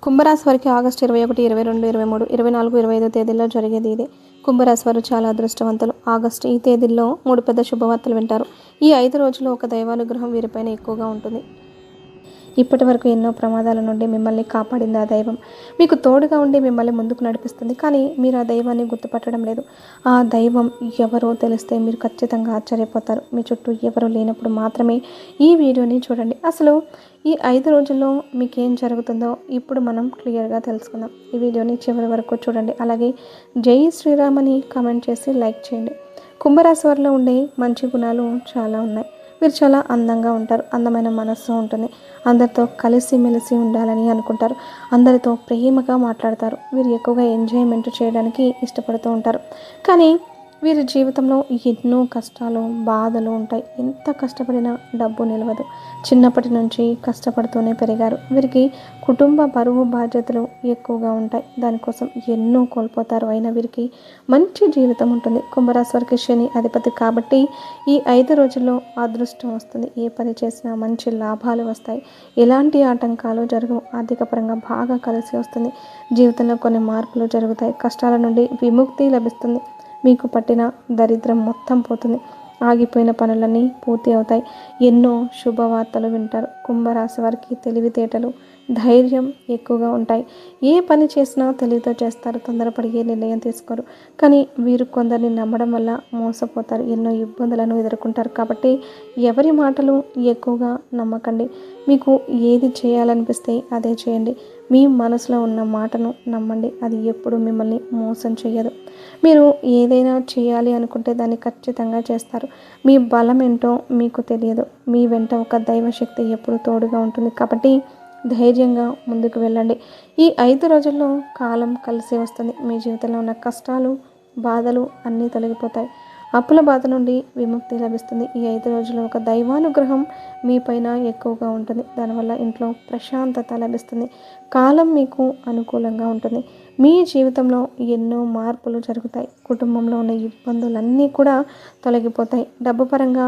కుంభరాశి వారికి ఆగస్టు 21, 22, 23, 24, 25 తేదీల్లో జరిగేది ఇదే. కుంభరాశి వారు చాలా అదృష్టవంతులు. ఆగస్టు ఈ తేదీల్లో 3 పెద్ద శుభవార్తలు వింటారు. ఈ 5 రోజుల్లో ఒక దైవానుగ్రహం వీరిపైన ఎక్కువగా ఉంటుంది. ఇప్పటి వరకు ఎన్నో ప్రమాదాల నుండి మిమ్మల్ని కాపాడింది ఆ దైవం. మీకు తోడుగా ఉండి మిమ్మల్ని ముందుకు నడిపిస్తుంది. కానీ మీరు ఆ దైవాన్ని గుర్తుపట్టడం లేదు. ఆ దైవం ఎవరో తెలిస్తే మీరు ఖచ్చితంగా ఆశ్చర్యపోతారు. మీ చుట్టూ ఎవరో లేనప్పుడు మాత్రమే ఈ వీడియోని చూడండి. అసలు ఈ 5 రోజుల్లో మీకేం జరుగుతుందో ఇప్పుడు మనం క్లియర్గా తెలుసుకుందాం. ఈ వీడియోని చివరి వరకు చూడండి. అలాగే జై శ్రీరామ్ అని కామెంట్ చేసి లైక్ చేయండి. కుంభరాశి వారిలో ఉండే మంచి గుణాలు చాలా ఉన్నాయి. వీరు చాలా అందంగా ఉంటారు. అందమైన మనస్సు ఉంటుంది. అందరితో కలిసిమెలిసి ఉండాలని అనుకుంటారు. అందరితో ప్రేమగా మాట్లాడతారు. వీరు ఎక్కువగా ఎంజాయ్మెంట్ చేయడానికి ఇష్టపడుతూ ఉంటారు. కానీ వీరి జీవితంలో ఎన్నో కష్టాలు, బాధలు ఉంటాయి. ఎంత కష్టపడినా డబ్బు నిలవదు. చిన్నప్పటి నుంచి కష్టపడుతూనే పెరిగారు. వీరికి కుటుంబ బరువు బాధ్యతలు ఎక్కువగా ఉంటాయి. దానికోసం ఎన్నో కోల్పోతారు. అయినా వీరికి మంచి జీవితం ఉంటుంది. కుంభరాశి వారికి శని అధిపతి కాబట్టి ఈ 5 రోజుల్లో అదృష్టం వస్తుంది. ఏ పని చేసినా మంచి లాభాలు వస్తాయి. ఎలాంటి ఆటంకాలు జరగవు. ఆర్థిక పరంగా బాగా కలిసి వస్తుంది. జీవితంలో కొన్ని మార్పులు జరుగుతాయి. కష్టాల నుండి విముక్తి లభిస్తుంది. మీకు పట్టిన దరిద్రం మొత్తం పోతుంది. ఆగిపోయిన పనులన్నీ పూర్తి అవుతాయి. ఎన్నో శుభవార్తలు వింటారు. కుంభరాశి వారికి తెలివితేటలు, ధైర్యం ఎక్కువగా ఉంటాయి. ఏ పని చేసినా తెలివితో చేస్తారు. తొందరపడి ఏ నిర్ణయం తీసుకోరు. కానీ వీరు కొందరిని నమ్మడం వల్ల మోసపోతారు. ఎన్నో ఇబ్బందులను ఎదుర్కొంటారు. కాబట్టి ఎవరి మాటలు ఎక్కువగా నమ్మకండి. మీకు ఏది చేయాలనిపిస్తే అదే చేయండి. మీ మనసులో ఉన్న మాటను నమ్మండి. అది ఎప్పుడు మిమ్మల్ని మోసం చేయదు. మీరు ఏదైనా చేయాలి అనుకుంటే దాన్ని ఖచ్చితంగా చేస్తారు. మీ బలం ఏంటో మీకు తెలియదు. మీ వెంట ఒక దైవశక్తి ఎప్పుడు తోడుగా ఉంటుంది. కాబట్టి ధైర్యంగా ముందుకు వెళ్ళండి. ఈ 5 రోజుల్లో కాలం కలిసి వస్తుంది. మీ జీవితంలో ఉన్న కష్టాలు, బాధలు అన్నీ తొలగిపోతాయి. అప్పుల బాధ నుండి విముక్తి లభిస్తుంది. ఈ 5 రోజుల్లో ఒక దైవానుగ్రహం మీపైన ఎక్కువగా ఉంటుంది. దానివల్ల ఇంట్లో ప్రశాంతత లభిస్తుంది. కాలం మీకు అనుకూలంగా ఉంటుంది. మీ జీవితంలో ఎన్నో మార్పులు జరుగుతాయి. కుటుంబంలో ఉన్న ఇబ్బందులన్నీ కూడా తొలగిపోతాయి. డబ్బు పరంగా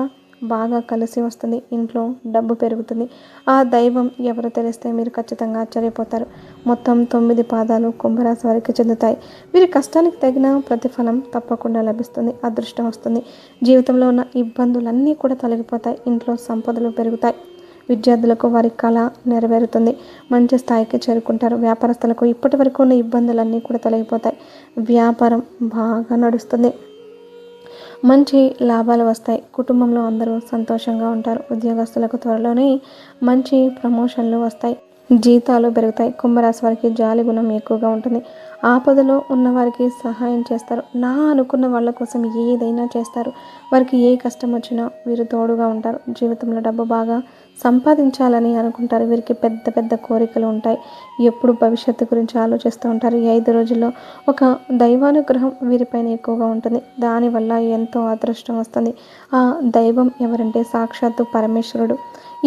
బాగా కలిసి వస్తుంది. ఇంట్లో డబ్బు పెరుగుతుంది. ఆ దైవం ఎవరు తెలిస్తే మీరు ఖచ్చితంగా ఆశ్చర్యపోతారు. మొత్తం 9 పాదాలు కుంభరాశి వారికి చెందుతాయి. వీరి కష్టానికి తగిన ప్రతిఫలం తప్పకుండా లభిస్తుంది. అదృష్టం వస్తుంది. జీవితంలో ఉన్న ఇబ్బందులన్నీ కూడా తొలగిపోతాయి. ఇంట్లో సంపదలు పెరుగుతాయి. విద్యార్థులకు వారి కళ నెరవేరుతుంది. మంచి స్థాయికి చేరుకుంటారు. వ్యాపారస్తులకు ఇప్పటి వరకు ఉన్న ఇబ్బందులన్నీ కూడా తొలగిపోతాయి. వ్యాపారం బాగా నడుస్తుంది. మంచి లాభాలు వస్తాయి. కుటుంబంలో అందరూ సంతోషంగా ఉంటారు. ఉద్యోగస్తులకు త్వరలోనే మంచి ప్రమోషన్లు వస్తాయి. జీతాలు పెరుగుతాయి. కుంభరాశి వారికి జాలి గుణం ఎక్కువగా ఉంటుంది. ఆపదలో ఉన్నవారికి సహాయం చేస్తారు. అనుకున్న వాళ్ళ కోసం ఏదైనా చేస్తారు. వారికి ఏ కష్టం వచ్చినా వీరు తోడుగా ఉంటారు. జీవితంలో డబ్బు బాగా సంపాదించాలని అనుకుంటారు. వీరికి పెద్ద పెద్ద కోరికలు ఉంటాయి. ఎప్పుడు భవిష్యత్తు గురించి ఆలోచిస్తూ ఉంటారు. ఈ 5 రోజుల్లో ఒక దైవానుగ్రహం వీరిపైన ఎక్కువగా ఉంటుంది. దానివల్ల ఎంతో అదృష్టం వస్తుంది. ఆ దైవం ఎవరంటే సాక్షాత్తు పరమేశ్వరుడు.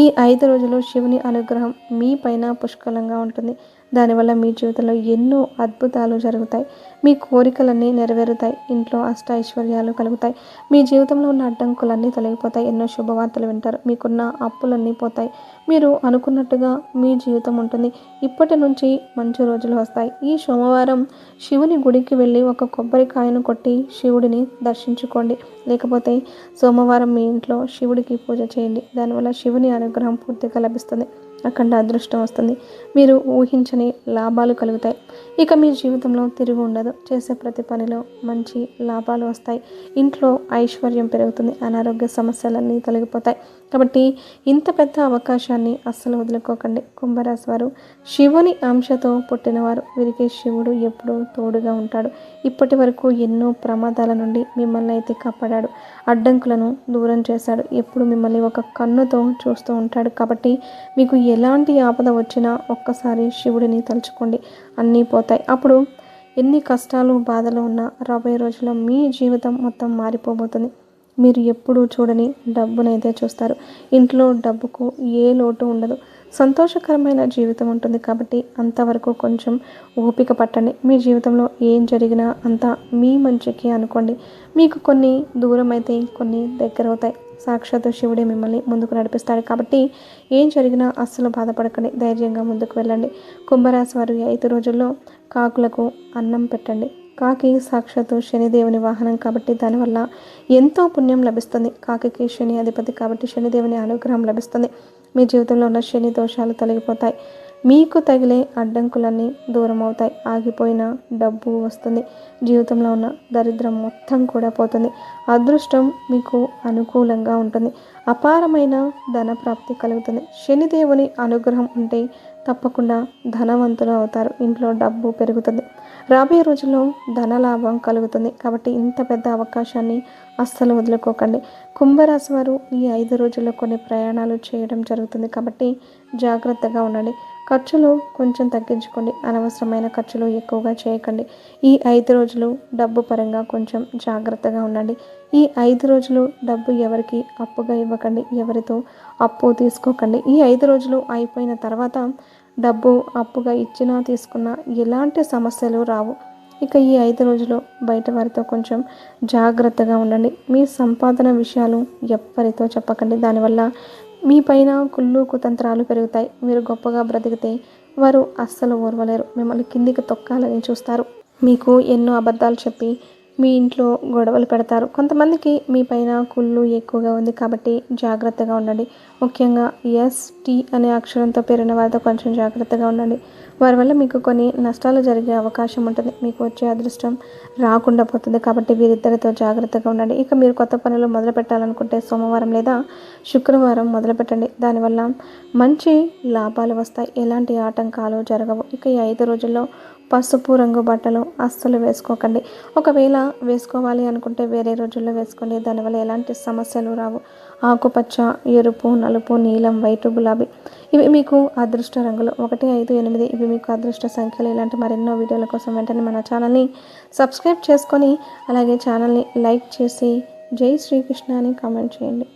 ఈ 5 రోజుల్లో శివుని అనుగ్రహం మీ పైన పుష్కలంగా ఉంటుంది. దానివల్ల మీ జీవితంలో ఎన్నో అద్భుతాలు జరుగుతాయి. మీ కోరికలన్నీ నెరవేరుతాయి. ఇంట్లో అష్టైశ్వర్యాలు కలుగుతాయి. మీ జీవితంలో ఉన్న అడ్డంకులన్నీ తొలగిపోతాయి. ఎన్నో శుభవార్తలు వింటారు. మీకున్న అప్పులన్నీ పోతాయి. మీరు అనుకున్నట్టుగా మీ జీవితం ఉంటుంది. ఇప్పటి నుంచి మంచి రోజులు వస్తాయి. ఈ సోమవారం శివుని గుడికి వెళ్ళి ఒక కొబ్బరికాయను కొట్టి శివుడిని దర్శించుకోండి. లేకపోతే సోమవారం మీ ఇంట్లో శివుడికి పూజ చేయండి. దానివల్ల శివుని అనుగ్రహం పూర్తిగా లభిస్తుంది. అఖండ అదృష్టం వస్తుంది. మీరు ఊహించని లాభాలు కలుగుతాయి. ఇక మీ జీవితంలో తిరుగు ఉండదు. చేసే ప్రతి పనిలో మంచి లాభాలు వస్తాయి. ఇంట్లో ఐశ్వర్యం పెరుగుతుంది. అనారోగ్య సమస్యలన్నీ తొలగిపోతాయి. కాబట్టి ఇంత పెద్ద అవకాశాన్ని అస్సలు వదులుకోకండి. కుంభరాశి వారు శివుని అంశతో పుట్టినవారు. వీరికి శివుడు ఎప్పుడూ తోడుగా ఉంటాడు. ఇప్పటి వరకు ఎన్నో ప్రమాదాల నుండి మిమ్మల్ని అయితే కాపాడాడు. అడ్డంకులను దూరం చేశాడు. ఎప్పుడు మిమ్మల్ని ఒక కన్నుతో చూస్తూ ఉంటాడు. కాబట్టి మీకు ఎలాంటి ఆపద వచ్చినా ఒక్కసారి శివుడిని తలుచుకోండి. అన్నీ పోతాయి. అప్పుడు ఎన్ని కష్టాలు, బాధలు ఉన్నా రాబోయే రోజుల్లో మీ జీవితం మొత్తం మారిపోబోతుంది. మీరు ఎప్పుడూ చూడని డబ్బునైతే చూస్తారు. ఇంట్లో డబ్బుకు ఏ లోటు ఉండదు. సంతోషకరమైన జీవితం ఉంటుంది. కాబట్టి అంతవరకు కొంచెం ఓపిక పట్టండి. మీ జీవితంలో ఏం జరిగినా అంతా మీ మంచికి అనుకోండి. మీకు కొన్ని దూరం అయితే కొన్ని దగ్గర అవుతాయి. సాక్షాత్తు శివుడే మిమ్మల్ని ముందుకు నడిపిస్తాడు. కాబట్టి ఏం జరిగినా అస్సలు బాధపడకండి, ధైర్యంగా ముందుకు వెళ్ళండి. కుంభరాశి వారు ఈ 5 రోజుల్లో కాకులకు అన్నం పెట్టండి. కాకి సాక్షాత్తు శనిదేవుని వాహనం కాబట్టి దానివల్ల ఎంతో పుణ్యం లభిస్తుంది. కాకికి శని అధిపతి కాబట్టి శనిదేవుని అనుగ్రహం లభిస్తుంది. మీ జీవితంలో ఉన్న శని దోషాలు తొలగిపోతాయి. మీకు తగిలే అడ్డంకులన్నీ దూరం అవుతాయి. ఆగిపోయిన డబ్బు వస్తుంది. జీవితంలో ఉన్న దరిద్రం మొత్తం కూడా పోతుంది. అదృష్టం మీకు అనుకూలంగా ఉంటుంది. అపారమైన ధన ప్రాప్తి కలుగుతుంది. శనిదేవుని అనుగ్రహం ఉంటే తప్పకుండా ధనవంతులు అవుతారు. ఇంట్లో డబ్బు పెరుగుతుంది. రాబోయే రోజుల్లో ధన లాభం కలుగుతుంది. కాబట్టి ఇంత పెద్ద అవకాశాన్ని అస్సలు వదులుకోకండి. కుంభరాశి వారు ఈ 5 రోజుల్లో కొన్ని ప్రయాణాలు చేయడం జరుగుతుంది కాబట్టి జాగ్రత్తగా ఉండండి. ఖర్చులు కొంచెం తగ్గించుకోండి. అనవసరమైన ఖర్చులు ఎక్కువగా చేయకండి. ఈ 5 రోజులు డబ్బు పరంగా కొంచెం జాగ్రత్తగా ఉండండి. ఈ 5 రోజులు డబ్బు ఎవరికి అప్పుగా ఇవ్వకండి. ఎవరితో అప్పు తీసుకోకండి. ఈ 5 రోజులు అయిపోయిన తర్వాత డబ్బు అప్పుగా ఇచ్చినా తీసుకున్నా ఎలాంటి సమస్యలు రావు. ఇక ఈ 5 రోజులు బయట వారితో కొంచెం జాగ్రత్తగా ఉండండి. మీ సంపాదన విషయాలు ఎవ్వరితో చెప్పకండి. దానివల్ల మీ పైన కుళ్ళు కుతంత్రాలు పెరుగుతాయి. మీరు గొప్పగా బ్రతికితే వారు అస్సలు ఓర్వలేరు. మిమ్మల్ని కిందికి తొక్కాలని చూస్తారు. మీకు ఎన్నో అబద్ధాలు చెప్పి మీ ఇంట్లో గొడవలు పెడతారు. కొంతమందికి మీ పైన కుళ్ళు ఎక్కువగా ఉంది కాబట్టి జాగ్రత్తగా ఉండండి. ముఖ్యంగా ST అనే అక్షరంతో పేరున్న వారితో కొంచెం జాగ్రత్తగా ఉండండి. వారి వల్ల మీకు కొన్ని నష్టాలు జరిగే అవకాశం ఉంటుంది. మీకు వచ్చే అదృష్టం రాకుండా పోతుంది. కాబట్టి వీరిద్దరితో జాగ్రత్తగా ఉండండి. ఇక మీరు కొత్త పనులు మొదలు పెట్టాలనుకుంటే సోమవారం లేదా శుక్రవారం మొదలు పెట్టండి. దానివల్ల మంచి లాభాలు వస్తాయి. ఎలాంటి ఆటంకాలు జరగవు. ఇక ఈ 5 రోజుల్లో పసుపు రంగు బట్టలు అస్సలు వేసుకోకండి. ఒకవేళ వేసుకోవాలి అనుకుంటే వేరే రోజుల్లో వేసుకోండి. దానివల్ల ఎలాంటి సమస్యలు రావు. ఆకుపచ్చ, ఎరుపు, నలుపు, నీలం, వైటు, గులాబీ ఇవి మీకు అదృష్ట రంగులు. 1, 5, 8 ఇవి మీకు అదృష్ట సంఖ్యలు. ఇలాంటి మరెన్నో వీడియోల కోసం వెంటనే మన ఛానల్ని సబ్స్క్రైబ్ చేసుకొని అలాగే ఛానల్ని లైక్ చేసి జై శ్రీకృష్ణ అని కామెంట్ చేయండి.